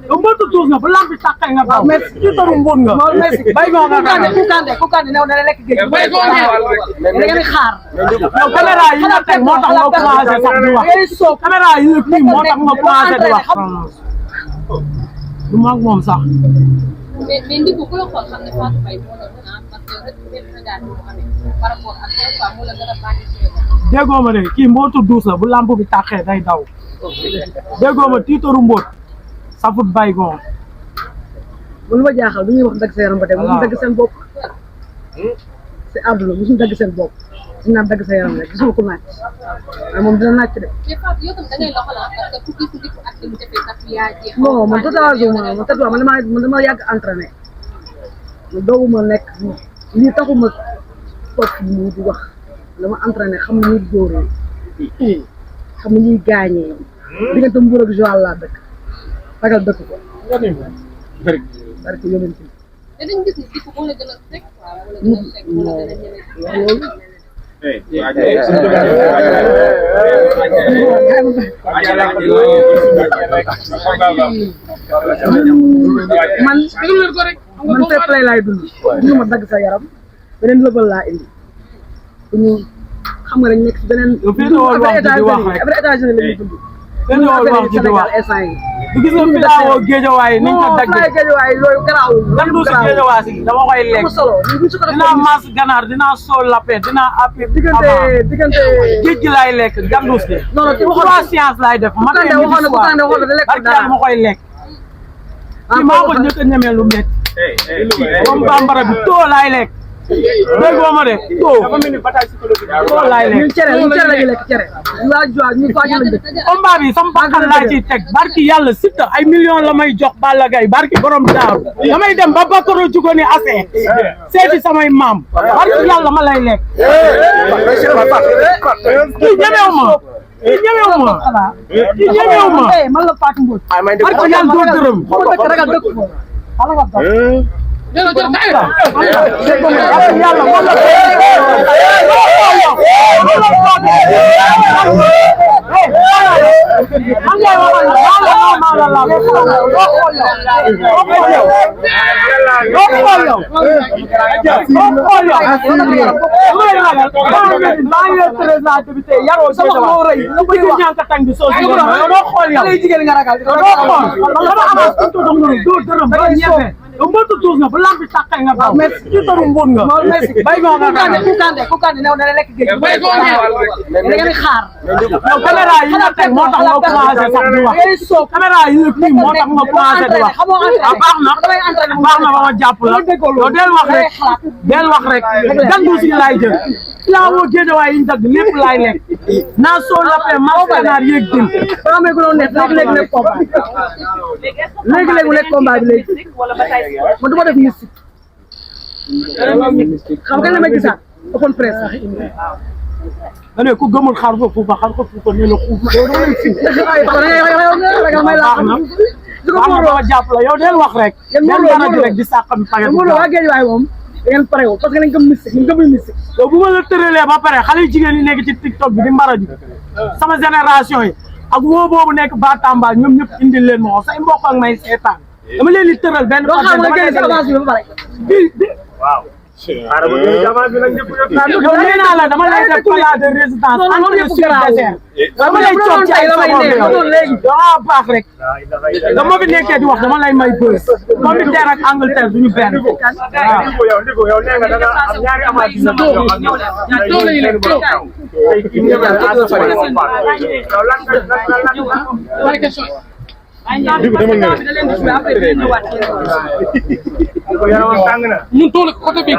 Mbootu tuus nga bu lamb bi tàqee nga daw mais ci toru mbon nga bay go nga ku kan new na lekk géej bay go nga da ngeen xaar yow caméra yi nga teg moo tax nga commencé sax di wax caméra yi kii moo tax nga commencé di wax du mag moom sax mais ndigu ku la xool xam ne Fatou Faye moo la gën a am parce que rek regard bi mu amee par rapport ak des fois moo la gën a baax ci déggoo ma de kii mbootu duus la bu lamb bi tàqee day daw déggoo ma tiitoru mboot safut baygon lu ma jaaxal du ñuy wax dagg sa yaram ba tey mu dagg seen bopp c'est àdduna musuñu dagg seen bopp ñu naan dagg sa yaram rek gisuma ko naaj waaye moom dina naaj de mais Fatou yow tam da ngay loxo la parce que ku gis ndigu ak li mu defee sax yaa jeex non man tatouage man dama yàgg entraîné man dooguma nekk lii taxuma toog nii di wax dama entraîné xam ni ñuy dóoree xam ni ñuy gaañee diggante Mbour ak Joal laa dëkk ragal dëkk ko barke yonent bi dañu gis ni ndigu moo la gën a sec moo la gën a ñeme man fair play laay dund ñu ma dagg sa yaram beneen level laa indi ñu xam nga dañ nekk ci beneen étage la ñuy dund benn yoon wax ji di wax du gis nga filaawo géejawaay niñ ko daggee géejawaay loolu garaawul lan du si géejawaay si dama koy lekk dinaa mas ganaar dinaa sool lapin dinaa appi diggante géej gi laay lekk gandus gi non trois science laay def ma barki ma koy lekk ci maa ko njëkk a ñemee lu métti comme bambara bi too laay lekk déggoo ma de too laay lekk cere la ñuy lekk cere waa joie ñu faaju lañ def combat bi sama bakkan laa ciy teg barki yàlla Siteu ay millions la may jox Balla Gaye barki borom daaru damay dem ba Bakaro jugo ni asee seeti samay maam barki yàlla ma lay lekk kii ñemewu ma kii ñemewu ma kii ñemewu ma man la Fatou Mbodj barki yàlla doo dërëm ragal dëkk ko mbootu tuus nga bu lamb bi tàqee nga daw mais ci toru mbon nga bay go nga ku kan new na lekk géej bay go nga da ngeen xaar yow caméra yi nga teg moo tax nga commencé sax di wax caméra yi kii moo tax nga commencé di wax baax na ba ma jàpp la yow del wax rek gandu si laay jël laa woo géejawaay yi ñu dagg lépp laay lekk naa soo lapee mas ganaar yéeg din ba amee ko doon nekk léegi nekk combat léegi mu nekk combat bi léegi man du ma def mystique xam nga li ma gisaat open press nga ne ku gëmul xar ko fuufa ne la xuuf ma jàpp la yow del wax rek rek di sàqam paget waa géejawaay moom da ngeen pare woo parce que dañ gëm mystique ñu gëmul mystique yow bu ma la tëralee ba pare xale yu jigéen yi nekk ci TikTok bi di mbaraju sama génération yi ak woo boobu nekk Batamba ñoom ñëpp indil leen ma say mbokk ak may seetaan dama leen di tëral benn doo xam nga génn si avance bi ba pare waaw yow nee naa la dama lay def plat de résidence entre sur désert dama lay coog ci ay secondes léegi dama baax rek dama fi nekkee di wax dama lay may bës comme bi terre ak Angleterre duñu benn Mun toll côté bi